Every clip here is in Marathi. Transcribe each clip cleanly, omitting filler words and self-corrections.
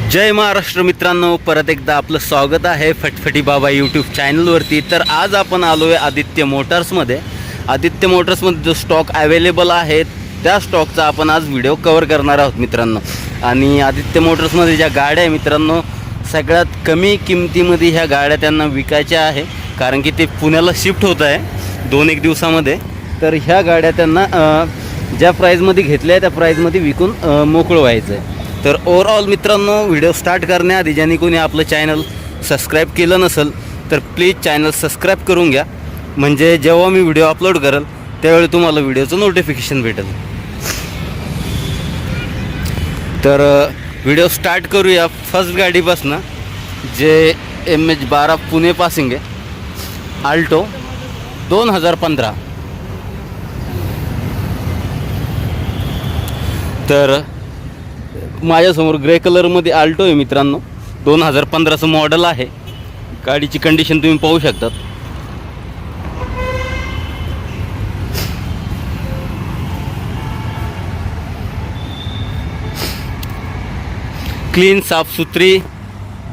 जय महाराष्ट्र मित्रांनो, परत एकदा आपलं स्वागत आहे फटफटी बाबा यूट्यूब चॅनलवरती। तर आज आपण आलो आहे आदित्य मोटर्समध्ये। आदित्य मोटर्समध्ये जो स्टॉक अवेलेबल आहे त्या स्टॉकचा आपण आज व्हिडिओ कवर करणार आहोत मित्रांनो। आणि आदित्य मोटर्समध्ये ज्या गाड्या आहे मित्रांनो, सगळ्यात कमी किमतीमध्ये ह्या गाड्या त्यांना विकायच्या आहे, कारण की ते पुण्याला शिफ्ट होत आहे 2-1 दिवसामध्ये। तर ह्या गाड्या त्यांना ज्या प्राईजमध्ये घेतल्या त्या प्राईजमध्ये विकून मोकळं व्हायचं आहे। तर ओव्हरऑल मित्रांनो, व्हिडिओ स्टार्ट करण्याआधी ज्यांनी कोणी आपलं चॅनल सबस्क्राईब केलं नसेल तर प्लीज चॅनल सबस्क्राईब करून घ्या, म्हणजे जेव्हा मी व्हिडिओ अपलोड करेल त्यावेळी तुम्हाला व्हिडिओचं नोटिफिकेशन भेटेल। तर व्हिडिओ स्टार्ट करूया फर्स्ट गाडीपासून, जे MH12 पुणे पासिंग आहे, आल्टो 2015। तर माझ्यासमोर ग्रे कलरमध्ये आल्टो आहे मित्रांनो, 2015चं मॉडेल आहे। गाडीची कंडिशन तुम्ही पाहू शकतात। क्लीन साफसुथरी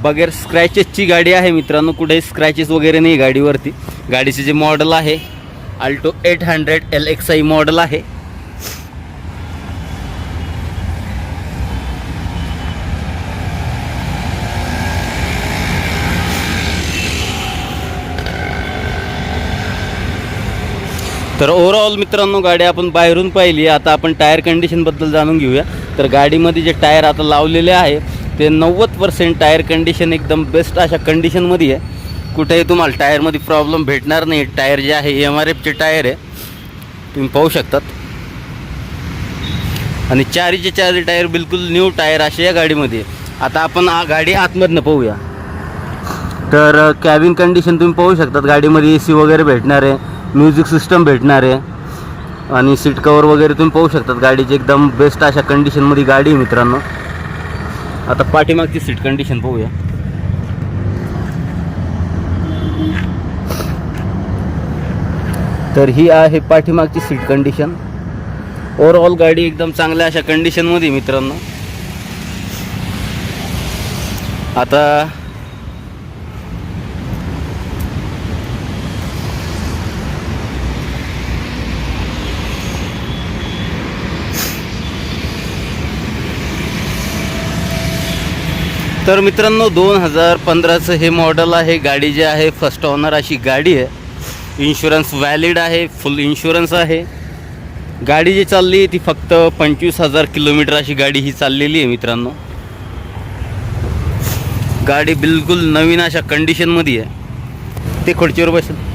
बगैर स्क्रॅचेसची गाडी आहे मित्रांनो, कुठे स्क्रॅचेस वगैरे नाही गाडीवरती। गाडीचे जे मॉडेल आहे आल्टो 800 LXI मॉडेल आहे। तर ओव्हरऑल मित्रांनो, गाडी आपण बाहेरून पाहिली। आता आपण टायर कंडिशनबद्दल जाणून घेऊया। तर गाडीमध्ये जे टायर आता लावलेले आहे ते 90% टायर कंडिशन एकदम बेस्ट अशा कंडिशनमध्ये आहे। कुठेही तुम्हाला टायरमध्ये प्रॉब्लेम भेटणार नाही। टायर जे आहे MRFचे टायर आहे, तुम्ही पाहू शकतात। आणि चारीचे चारी टायर बिलकुल न्यू टायर असे या गाडीमध्ये। आता आपण गाडी आतमधनं पाहूया। तर कॅबिन कंडिशन तुम्ही पाहू शकतात। गाडीमध्ये AC वगैरे भेटणार आहे, म्युझिक सिस्टम भेटणार आहे, आणि सीट कवर वगैरे तुम्ही पाहू शकतात। गाडीची एकदम बेस्ट अशा कंडिशनमध्ये गाडी आहे मित्रांनो। आता पाठीमागची सीट कंडिशन पाहूया। तर ही आहे पाठीमागची सीट कंडिशन। ओव्हरऑल गाडी एकदम चांगल्या अशा कंडिशनमध्ये मित्रांनो। आता तर मित्रांनो, 2015चं हे मॉडेल आहे। गाडी जी आहे फर्स्ट ओनर अशी गाडी आहे। इन्शुरन्स व्हॅलिड आहे, फुल इन्शुरन्स आहे। गाडी जी चालली ती फक्त 25,000 किलोमीटर अशी गाडी ही चाललेली आहे मित्रांनो। गाडी बिलकुल नवीन अशा कंडिशनमध्ये आहे। ते खुर्चीवर बसेल।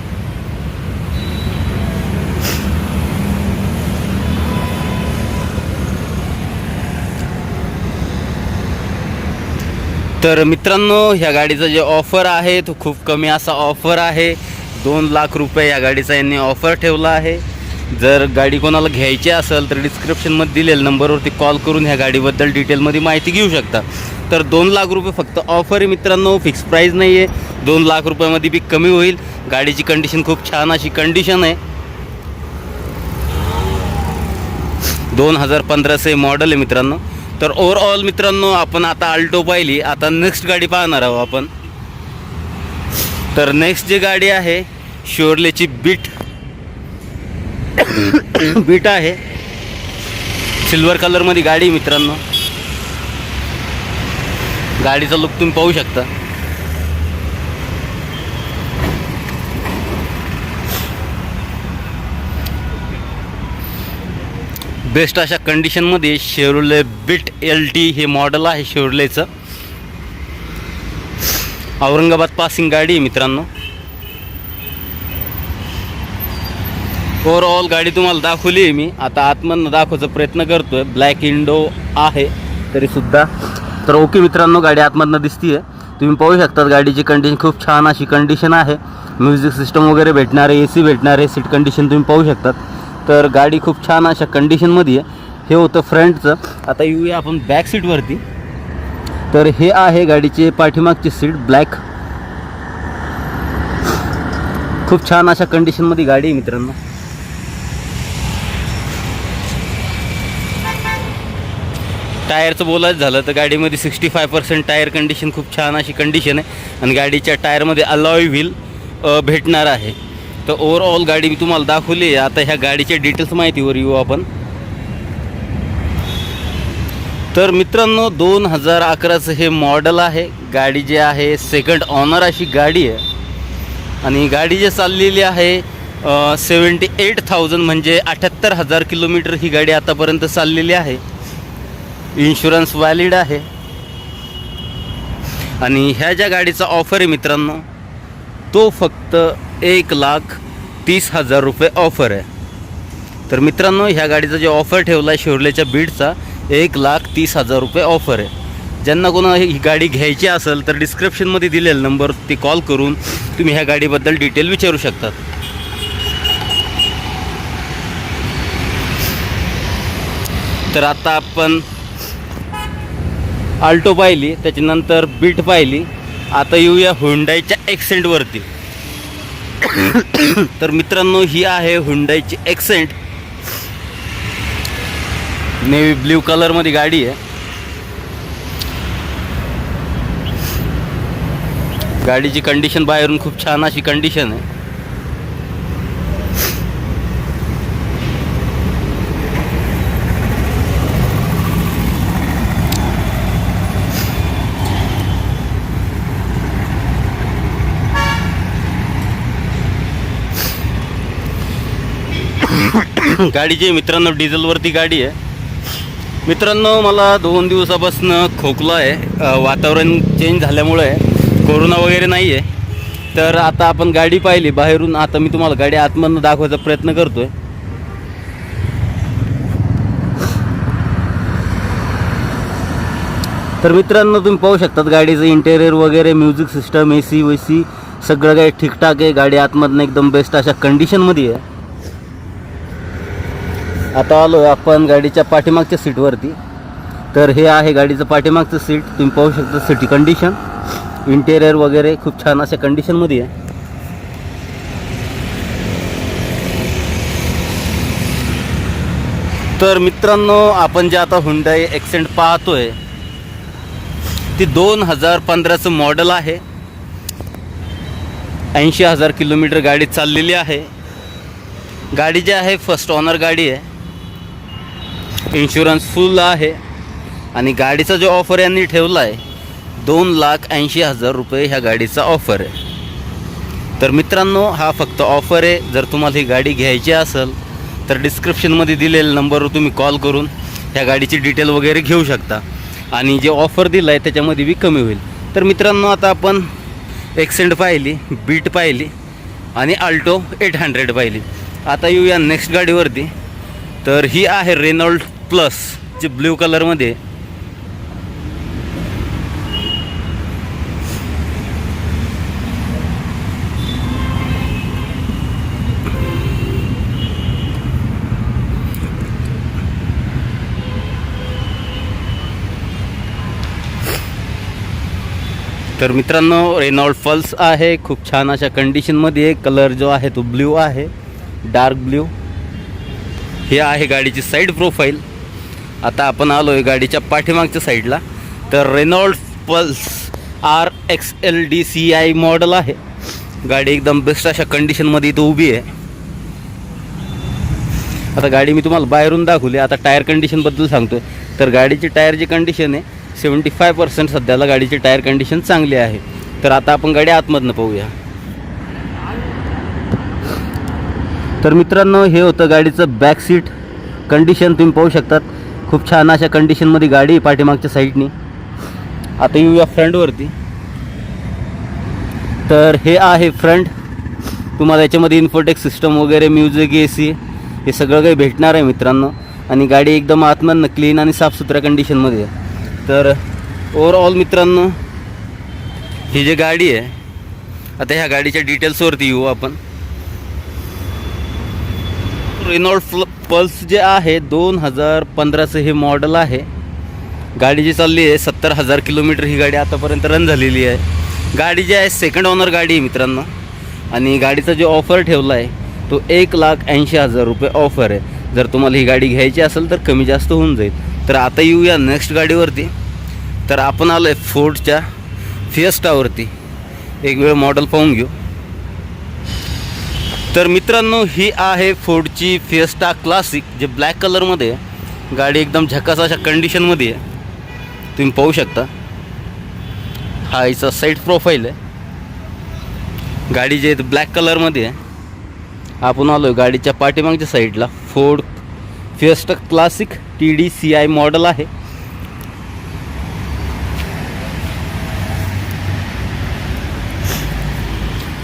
तर मित्रांनो, ह्या गाडीचा जे ऑफर आहे तो खूप कमी असा ऑफर आहे। 2 लाख रुपये या गाडीचा यांनी ऑफर ठेवला आहे। जर गाडी कोणाला घ्यायची असेल तर डिस्क्रिप्शनमध्ये दिलेल्या नंबरवरती कॉल करून ह्या गाडीबद्दल डिटेलमध्ये माहिती घेऊ शकता। तर 2 लाख रुपये फक्त ऑफर आहे मित्रांनो, फिक्स प्राईज नाही आहे। 2 लाख रुपयामध्ये बी कमी होईल। गाडीची कंडिशन खूप छान अशी कंडिशन आहे। 2015चे मॉडेल आहे मित्रांनो। तर ओव्हरऑल मित्रांनो, आपण आता आल्टो पाहिली, आता नेक्स्ट गाडी पाहणार आहोत आपण। तर नेक्स्ट जी गाडी आहे शोरलेची बीट बीट आहे। सिल्वर कलरमध्ये गाडी मित्रांनो। गाडीचा लुक तुम्ही पाहू शकता। बेस्ट अशा कंडिशनमध्ये शेवरोले बीट LT हे मॉडेल आहे शेवरोलेचं। औरंगाबाद पासिंग गाडी आहे मित्रांनो। ओव्हरऑल गाडी तुम्हाला दाखवली आहे मी, आता आतमधनं दाखवायचा प्रयत्न करतोय। ब्लॅक विंडो आहे तरीसुद्धा। तर ओके मित्रांनो, गाडी आतमधनं दिसतीये, तुम्ही पाहू शकतात। गाडीची कंडिशन खूप छान अशी कंडिशन आहे। म्युझिक सिस्टम वगैरे भेटणार आहे, AC भेटणार आहे, सीट कंडिशन तुम्ही पाहू शकतात। तर गाडी खूप छान अशा कंडिशनमध्ये आहे। हे होतं फ्रंटचं। आता येऊया आपण बॅक सीटवरती। तर हे आहे गाडीचे पाठीमागची सीट, ब्लॅक। खूप छान अशा कंडिशनमध्ये गाडी आहे मित्रांनो। टायरचं बोलायचं झालं तर गाडीमध्ये 65% टायर कंडिशन खूप छान अशी कंडिशन आहे आणि गाडीच्या टायरमध्ये अलॉय व्हील भेटणार आहे. तर ओव्हरऑल गाडी मी तुम्हाला दाखवली आहे. आता ह्या गाडीच्या डिटेल्स माहितीवर येऊ आपण. तर मित्रांनो 2011चं हे मॉडेल आहे. गाडी जी आहे सेकंड ऑनर अशी गाडी आहे आणि गाडी जी चाललेली आहे 78,000 म्हणजे 78,000 किलोमीटर ही गाडी आतापर्यंत चाललेली आहे. इन्शुरन्स व्हॅलिड आहे आणि ह्या ज्या गाडीचा ऑफर आहे मित्रांनो तो फक्त 1,30,000 रुपये ऑफर आहे. तर मित्रांनो ह्या गाडीचा जो ऑफर ठेवला आहे शेवरलेच्या बीडचा 1,30,000 रुपये ऑफर आहे. ज्यांना कोणा ही गाडी घ्यायची असेल तर डिस्क्रिप्शनमध्ये दिलेला नंबर ती कॉल करून तुम्ही ह्या गाडीबद्दल डिटेल विचारू शकतात. तर आता आपण आल्टो पाहिली, त्याच्यानंतर बीट पाहिली. आता येऊया हुंडाईच्या एक्सेंटवरती. तर मित्रांनो ही आहे हुंडाईची एक्सेंट. नेव्ही ब्ल्यू कलरमध्ये गाडी आहे. गाडीची कंडिशन बाहेरून खूप छान अशी कंडिशन आहे. गाडीची मित्रांनो डिझेलवरती गाडी आहे. मित्रांनो मला 2 दिवसापासून खोकला आहे. वातावरण चेंज झाल्यामुळे कोरोना वगैरे नाही आहे. तर आता आपण गाडी पाहिली बाहेरून. आता मी तुम्हाला गाडी आतमधून दाखवायचा प्रयत्न करतोय. तर मित्रांनो तुम्ही पाहू शकतात गाडीचं इंटेरियर वगैरे, म्युझिक सिस्टम, AC वैसी सगळं काही ठीकठाक आहे. गाडी आतमधून एकदम बेस्ट अशा कंडिशनमध्ये आहे. आता आलो आहे आपण गाडीच्या पाठीमागच्या सीटवरती. तर हे आहे गाडीचं पाठीमागचं सीट. तुम्ही पाहू शकता सिटी कंडिशन, इंटेरियर वगैरे खूप छान अशा कंडिशनमध्ये आहे. तर मित्रांनो आपण जे आता हुंडाई एक्सेंट पाहतोय ती 2015चं मॉडेल आहे. 80,000 किलोमीटर गाडी चाललेली आहे. गाडी जी आहे फर्स्ट ऑनर गाडी आहे. इन्शुरन्स फुल आहे आणि गाडीचा जो ऑफर यांनी ठेवला आहे 2,80,000 रुपये ह्या गाडीचा ऑफर आहे. तर मित्रांनो हा फक्त ऑफर आहे. जर तुम्हाला ही गाडी घ्यायची असेल तर डिस्क्रिप्शनमध्ये दिलेल्या नंबरवर तुम्ही कॉल करून ह्या गाडीची डिटेल वगैरे घेऊ शकता आणि जे ऑफर दिलं आहे त्याच्यामध्ये बी कमी होईल. तर मित्रांनो आता आपण एक्सेंट पाहिली, बीट पाहिली आणि आल्टो 800 पाहिली. आता येऊया नेक्स्ट गाडीवरती. तर ही आहे रेनॉल्ड प्लस जी ब्ल्यू कलरमध्ये. तर मित्रांनो रेनॉल्ड पल्स आहे. खूप छान अशा कंडिशनमध्ये. कलर जो आहे तो ब्ल्यू आहे, डार्क ब्ल्यू. हे आहे गाडीची साईड प्रोफाईल. आता आपण आलो आहे गाडीच्या पाठीमागच्या साईडला. तर रेनॉल्ड पल्स RXLDCI मॉडेल आहे. गाडी एकदम बेस्ट अशा कंडिशनमध्ये इथं उभी आहे. आता गाडी मी तुम्हाला बाहेरून दाखवली. आता टायर कंडिशनबद्दल सांगतोय. तर गाडीची टायरची कंडिशन आहे 75% सध्याला गाडीची टायर कंडिशन चांगली आहे. तर आता आपण गाडी आतमधनं पाहूया. तर मित्रांनो हे होतं गाडीचं बॅक सीट कंडिशन. तुम्ही पाहू शकतात खूप छान अशा कंडिशनमध्ये गाडी आहे पाठीमागच्या साईडनी. आता येऊया फ्रंटवरती. तर हे आहे फ्रंट. तुम्हाला याच्यामध्ये इन्फोटेक सिस्टम वगैरे, म्युझिक, AC हे सगळं काही भेटणार आहे मित्रांनो. आणि गाडी एकदम आतमधनं क्लीन आणि साफसुथऱ्या कंडिशनमध्ये आहे. तर ओव्हरऑल मित्रांनो ही जी गाडी आहे आता ह्या गाडीच्या डिटेल्सवरती येऊ आपण. रेनॉल्ड पल्स जे आहे 2015चं हे मॉडेल आहे. गाडी जी चालली आहे 70,000 किलोमीटर ही गाडी आतापर्यंत रन झालेली आहे. गाडी जी आहे सेकंड ऑनर गाडी आहे मित्रांनो. आणि गाडीचा जो ऑफर ठेवला आहे तो 1,80,000 रुपये ऑफर आहे. जर तुम्हाला ही गाडी घ्यायची असेल तर कमी जास्त होऊन जाईल. तर आता येऊया नेक्स्ट गाडीवरती. तर आपण आलो आहे फोर्डच्या फिएस्टावरती. एक वेळ मॉडेल पाहून घेऊ. तर मित्रांनो, ही आहे फोर्डची फिएस्टा क्लासिक, जे ब्लॅक कलरमध्ये आहे. गाडी एकदम झकास अशा कंडिशनमध्ये आहे, तुम्ही पाहू शकता. हा हिचा साईड प्रोफाईल आहे. गाडी जे ब्लॅक कलरमध्ये आहे. आपण आलो आहे गाडीच्या पाठीमागच्या साईडला. Ford fiesta classic TDCI model आहे.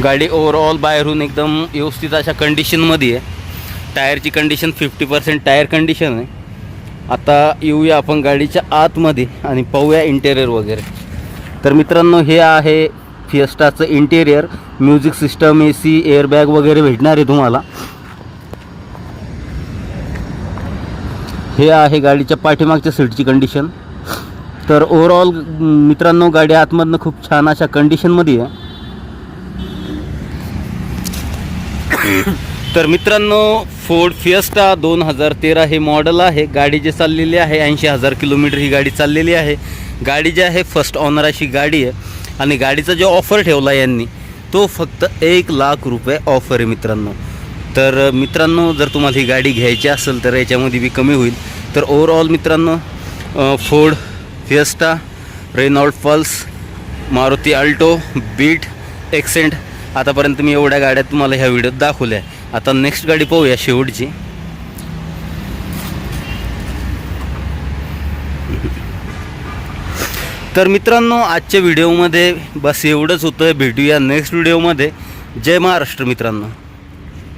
गाडी ओव्हरऑल बाहेरून एकदम व्यवस्थित अशा कंडिशनमध्ये आहे. टायरची कंडिशन 50% टायर कंडिशन आहे. आता येऊया आपण गाडीच्या आतमध्ये आणि पाहूया इंटेरियर वगैरे. तर मित्रांनो, हे आहे फिएस्टाचं interior. Music system, AC, airbag वगैरे भेटणार आहे तुम्हाला. हे आहे गाडीच्या पाठीमागच्या सीटची कंडिशन. तर ओव्हरऑल मित्रांनो, गाडी आतमधनं खूप छान अशा कंडिशनमध्ये आहे. तर मित्रांनो, फोर्ड फिएस्टा 2013 हे मॉडेल आहे. गाडी जे चाललेली आहे 80,000 किलोमीटर ही गाडी चाललेली आहे. गाडी जी आहे फर्स्ट ऑनर अशी गाडी आहे. आणि गाडीचा जो ऑफर ठेवला यांनी तो फक्त 1 लाख रुपये ऑफर आहे मित्रांनो. तर मित्रांनो, जर तुम्हाला ही गाडी घ्यायची असेल तर याच्यामध्ये बी कमी होईल. तर ओव्हरऑल मित्रांनो, Ford Fiesta, Renault pulse, Maruti Alto, Beat, Accent, आतापर्यंत मी एवढ्या गाड्या तुम्हाला ह्या व्हिडिओत दाखवल्या. आता नेक्स्ट गाडी पाहूया शेवटची. तर मित्रांनो, आजच्या व्हिडिओमध्ये बस एवढंच होतं. भेटूया नेक्स्ट व्हिडिओमध्ये. जय महाराष्ट्र मित्रांनो.